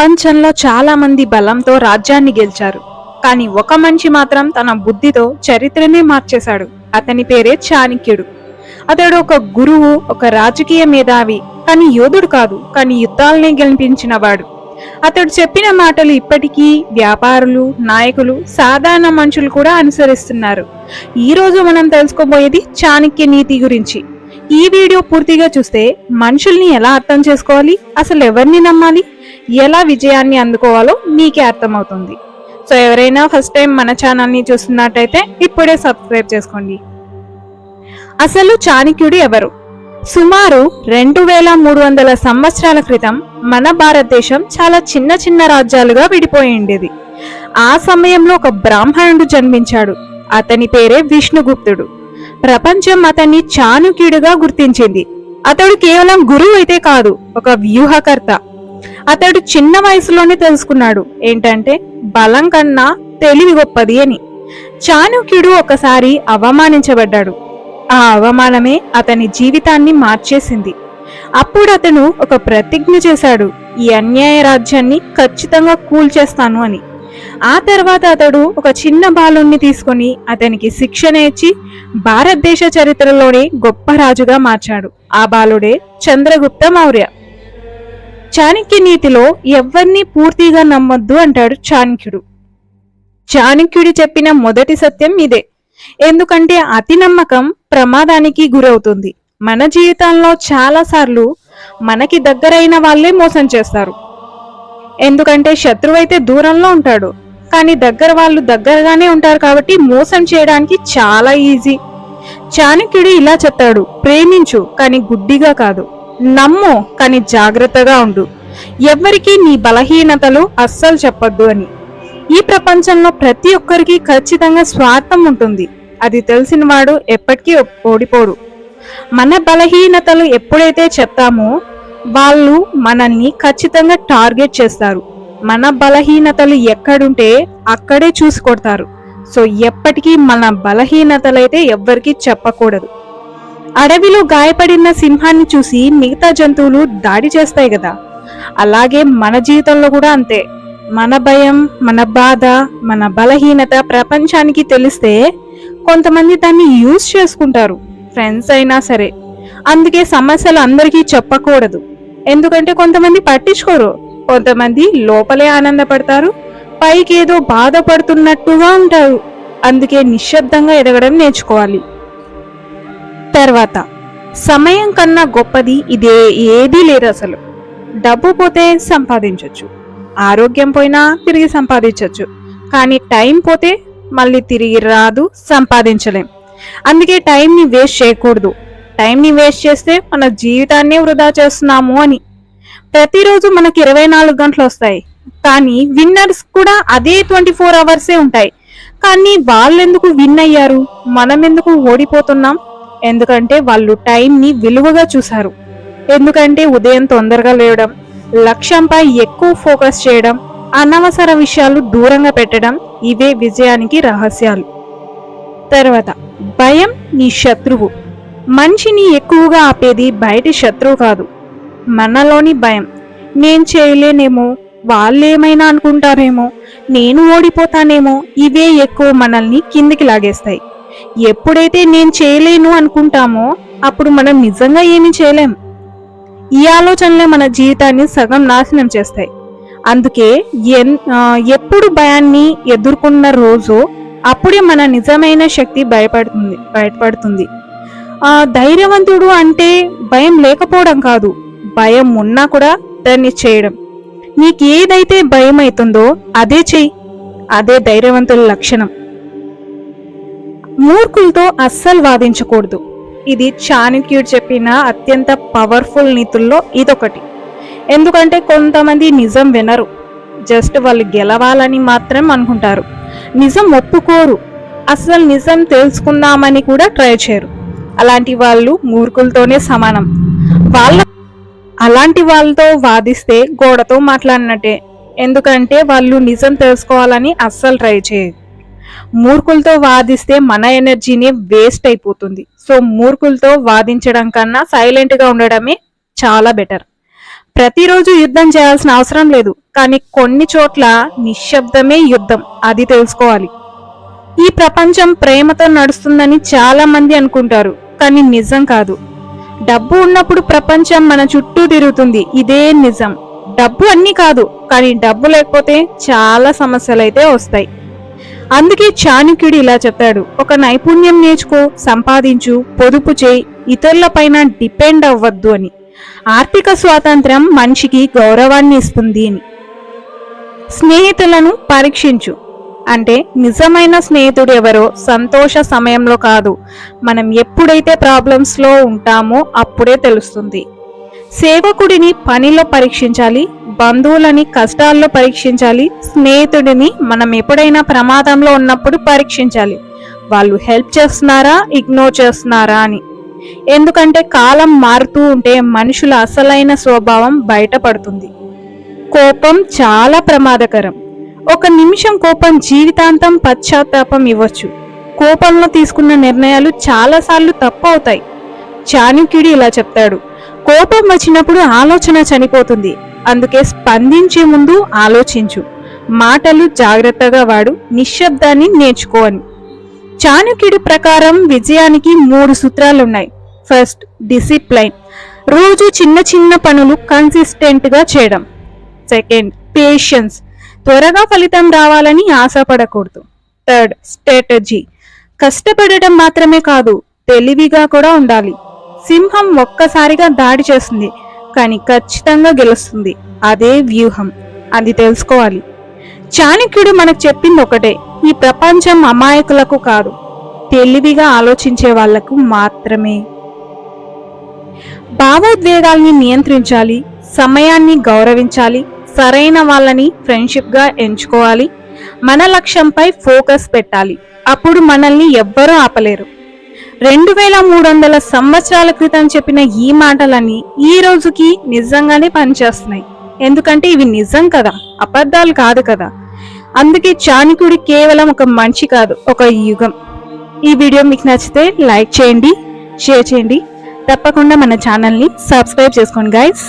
ప్రపంచంలో చాలా మంది బలంతో రాజ్యాన్ని గెలిచారు. కానీ ఒక మనిషి మాత్రం తన బుద్ధితో చరిత్రనే మార్చేశాడు. అతని పేరే చాణక్యుడు. అతడు ఒక గురువు, ఒక రాజకీయ మేధావి, కానీ యోధుడు కాదు, కానీ యుద్ధాలనే గెలిపించినవాడు. అతడు చెప్పిన మాటలు ఇప్పటికీ వ్యాపారులు, నాయకులు, సాధారణ మనుషులు కూడా అనుసరిస్తున్నారు. ఈ రోజు మనం తెలుసుకోబోయేది చాణక్య నీతి గురించి. ఈ వీడియో పూర్తిగా చూస్తే మనుషుల్ని ఎలా అర్థం చేసుకోవాలి, అసలు ఎవరిని నమ్మాలి, ఎలా విజయాన్ని అందుకోవాలో మీకే అర్థమవుతుంది. సో ఎవరైనా ఫస్ట్ టైం మన ఛానల్ని చూస్తున్నట్టయితే ఇప్పుడే సబ్స్క్రైబ్ చేసుకోండి. అసలు చాణక్యుడు ఎవరు? సుమారు 2300 సంవత్సరాల క్రితం మన భారతదేశం చాలా చిన్న చిన్న రాజ్యాలుగా విడిపోయి ఉండేది. ఆ సమయంలో ఒక బ్రాహ్మణుడు జన్మించాడు. అతని పేరే విష్ణుగుప్తుడు. ప్రపంచం అతన్ని చాణక్యుడిగా గుర్తించింది. అతడు కేవలం గురువు అయితే కాదు, ఒక వ్యూహకర్త. అతడు చిన్న వయసులోనే తెలుసుకున్నాడు ఏంటంటే బలం కన్నా తెలివి గొప్పది అని. చాణక్యుడు ఒకసారి అవమానించబడ్డాడు. ఆ అవమానమే అతని జీవితాన్ని మార్చేసింది. అప్పుడు అతను ఒక ప్రతిజ్ఞ చేశాడు, ఈ అన్యాయ రాజ్యాన్ని ఖచ్చితంగా కూల్చేస్తాను అని. ఆ తర్వాత అతడు ఒక చిన్న బాలుణ్ణి తీసుకొని అతనికి శిక్షణ ఇచ్చి భారతదేశ చరిత్రలోనే గొప్ప రాజుగా మార్చాడు. ఆ బాలుడే చంద్రగుప్త మౌర్య. చాణక్య నీతిలో ఎవరిని పూర్తిగా నమ్మొద్దు అంటాడు చాణక్యుడు. చాణక్యుడు చెప్పిన మొదటి సత్యం ఇదే. ఎందుకంటే అతి నమ్మకం ప్రమాదానికి గురవుతుంది. మన జీవితంలో చాలా సార్లు మనకి దగ్గరైన వాళ్ళే మోసం చేస్తారు. ఎందుకంటే శత్రువు అయితే దూరంలో ఉంటాడు, కానీ దగ్గర వాళ్ళు దగ్గరగానే ఉంటారు కాబట్టి మోసం చేయడానికి చాలా ఈజీ. చాణక్యుడు ఇలా చెప్తాడు, ప్రేమించు కానీ గుడ్డిగా కాదు, నమ్ము కానీ జాగ్రత్తగా ఉండు, ఎవ్వరికీ నీ బలహీనతలు అస్సలు చెప్పొద్దు అని. ఈ ప్రపంచంలో ప్రతి ఒక్కరికి ఖచ్చితంగా స్వార్థం ఉంటుంది. అది తెలిసిన వాడు ఎప్పటికీ ఓడిపోడు. మన బలహీనతలు ఎప్పుడైతే చెప్తామో వాళ్ళు మనల్ని ఖచ్చితంగా టార్గెట్ చేస్తారు. మన బలహీనతలు ఎక్కడుంటే అక్కడే చూసి కొడతారు. సో ఎప్పటికీ మన బలహీనతలైతే ఎవ్వరికీ చెప్పకూడదు. అడవిలో గాయపడిన సింహాన్ని చూసి మిగతా జంతువులు దాడి చేస్తాయి కదా, అలాగే మన జీవితంలో కూడా అంతే. మన భయం, మన బాధ, మన బలహీనత ప్రపంచానికి తెలిస్తే కొంతమంది దాన్ని యూజ్ చేసుకుంటారు, ఫ్రెండ్స్ అయినా సరే. అందుకే సమస్యలు అందరికీ చెప్పకూడదు. ఎందుకంటే కొంతమంది పట్టించుకోరు, కొంతమంది లోపలే ఆనందపడతారు, పైకి ఏదో బాధపడుతున్నట్టుగా ఉంటారు. అందుకే నిశ్శబ్దంగా ఎదగడం నేర్చుకోవాలి. తర్వాత, సమయం కన్నా గొప్పది ఇదే ఏదీ లేదు అసలు. డబ్బు పోతే సంపాదించవచ్చు, ఆరోగ్యం పోయినా తిరిగి సంపాదించవచ్చు, కానీ టైం పోతే మళ్ళీ తిరిగి రాదు, సంపాదించలేం. అందుకే టైంని వేస్ట్ చేయకూడదు. టైంని వేస్ట్ చేస్తే మన జీవితాన్ని వృధా చేస్తున్నాము అని. ప్రతిరోజు మనకి 24 గంటలు వస్తాయి, కానీ విన్నర్స్ కూడా అదే 24 అవర్సే ఉంటాయి. కానీ వాళ్ళెందుకు విన్ అయ్యారు, మనం ఎందుకు ఓడిపోతున్నాం? ఎందుకంటే వాళ్ళు టైంని విలువగా చూశారు. ఎందుకంటే ఉదయం తొందరగా లేవడం, లక్ష్యంపై ఎక్కువ ఫోకస్ చేయడం, అనవసర విషయాలు దూరంగా పెట్టడం, ఇవే విజయానికి రహస్యాలు. తర్వాత, భయం నీ శత్రువు. మనిషిని ఎక్కువగా ఆపేది బయటి శత్రువు కాదు, మనలోని భయం. నేను చేయలేనేమో, వాళ్ళేమైనా అనుకుంటారేమో, నేను ఓడిపోతానేమో, ఇవే ఎక్కువ మనల్ని కిందికి లాగేస్తాయి. ఎప్పుడైతే నేను చేయలేను అనుకుంటామో అప్పుడు మనం నిజంగా ఏమీ చేయలేం. ఈ ఆలోచనలే మన జీవితాన్ని సగం నాశనం చేస్తాయి. అందుకే ఎప్పుడు భయాన్ని ఎదుర్కొన్న రోజు అప్పుడే మన నిజమైన శక్తి బయటపడుతుంది. ధైర్యవంతుడు అంటే భయం లేకపోవడం కాదు, భయం ఉన్నా కూడా దాన్ని చేయడం. నీకు ఏదైతే భయం అవుతుందో అదే చెయ్యి, అదే ధైర్యవంతుల లక్షణం. మూర్ఖులతో అస్సలు వాదించకూడదు. ఇది చాణక్యుడు చెప్పిన అత్యంత పవర్ఫుల్ నీతుల్లో ఇదొకటి. ఎందుకంటే కొంతమంది నిజం వినరు, జస్ట్ వాళ్ళు గెలవాలని మాత్రం అనుకుంటారు, నిజం ఒప్పుకోరు, అసలు నిజం తెలుసుకుందామని కూడా ట్రై చేయరు. అలాంటి వాళ్ళు మూర్ఖులతోనే సమానం. అలాంటి వాళ్ళతో వాదిస్తే గోడతో మాట్లాడినట్టే. ఎందుకంటే వాళ్ళు నిజం తెలుసుకోవాలని అస్సలు ట్రై చేయరు. మూర్ఖులతో వాదిస్తే మన ఎనర్జీని వేస్ట్ అయిపోతుంది. సో మూర్ఖులతో వాదించడం కన్నా సైలెంట్గా ఉండడమే చాలా బెటర్. ప్రతిరోజు యుద్ధం చేయాల్సిన అవసరం లేదు, కానీ కొన్ని చోట్ల నిశ్శబ్దమే యుద్ధం, అది తెలుసుకోవాలి. ఈ ప్రపంచం ప్రేమతో నడుస్తుందని చాలా మంది అనుకుంటారు, కానీ నిజం కాదు. డబ్బు ఉన్నప్పుడు ప్రపంచం మన చుట్టూ తిరుగుతుంది, ఇదే నిజం. డబ్బు అన్నీ కాదు, కానీ డబ్బు లేకపోతే చాలా సమస్యలైతే వస్తాయి. అందుకే చాణక్యుడు ఇలా చెప్పాడు, ఒక నైపుణ్యం నేర్చుకో, సంపాదించు, పొదుపు చేయి, ఇతరులపైన డిపెండ్ అవ్వద్దు అని. ఆర్థిక స్వాతంత్ర్యం మనిషికి గౌరవాన్ని ఇస్తుంది అని. స్నేహితులను పరీక్షించు అంటే నిజమైన స్నేహితుడు ఎవరో సంతోష సమయంలో కాదు, మనం ఎప్పుడైతే ప్రాబ్లమ్స్లో ఉంటామో అప్పుడే తెలుస్తుంది. సేవకుడిని పనిలో పరీక్షించాలి, బంధువులని కష్టాల్లో పరీక్షించాలి, స్నేహితుడిని మనం ఎప్పుడైనా ప్రమాదంలో ఉన్నప్పుడు పరీక్షించాలి, వాళ్ళు హెల్ప్ చేస్తున్నారా, ఇగ్నోర్ చేస్తున్నారా అని. ఎందుకంటే కాలం మారుతూ ఉంటే మనుషుల అసలైన స్వభావం బయటపడుతుంది. కోపం చాలా ప్రమాదకరం. ఒక నిమిషం కోపం జీవితాంతం పశ్చాత్తాపం ఇవ్వచ్చు. కోపంలో తీసుకున్న నిర్ణయాలు చాలాసార్లు తప్పు అవుతాయి. చాణక్యుడు ఇలా చెప్తాడు, కోపం వచ్చినప్పుడు ఆలోచన చనిపోతుంది, అందుకే స్పందించే ముందు ఆలోచించు, మాటలు జాగ్రత్తగా వాడు, నిశ్శబ్దాన్ని నేర్చుకో అని. చాణక్యుడి ప్రకారం విజయానికి 3 సూత్రాలున్నాయి. ఫస్ట్, డిసిప్లైన్, రోజు చిన్న చిన్న పనులు కన్సిస్టెంట్ గా చేయడం. సెకండ్, పేషెన్స్, త్వరగా ఫలితం రావాలని ఆశపడకూడదు. థర్డ్, స్ట్రాటజీ, కష్టపడటం మాత్రమే కాదు, తెలివిగా కూడా ఉండాలి. సింహం ఒక్కసారిగా దాడి చేస్తుంది, కానీ ఖచ్చితంగా గెలుస్తుంది, అదే వ్యూహం, అది తెలుసుకోవాలి. చాణక్యుడు మనకు చెప్పింది ఒకటే, ఈ ప్రపంచం అమాయకులకు కాదు, తెలివిగా ఆలోచించే వాళ్లకు మాత్రమే. భావోద్వేగాల్ని నియంత్రించాలి, సమయాన్ని గౌరవించాలి, సరైన వాళ్ళని ఫ్రెండ్షిప్ గా ఎంచుకోవాలి, మన లక్ష్యంపై ఫోకస్ పెట్టాలి, అప్పుడు మనల్ని ఎవ్వరూ ఆపలేరు. 2300 సంవత్సరాల క్రితం చెప్పిన ఈ మాటలన్నీ ఈ రోజుకి నిజంగానే పనిచేస్తున్నాయి. ఎందుకంటే ఇవి నిజం కదా, అబద్ధాలు కాదు కదా. అందుకే చాణక్యుడు కేవలం ఒక మనిషి కాదు, ఒక యుగం. ఈ వీడియో మీకు నచ్చితే లైక్ చేయండి, షేర్ చేయండి, తప్పకుండా మన ఛానల్ని సబ్స్క్రైబ్ చేసుకోండి గైస్.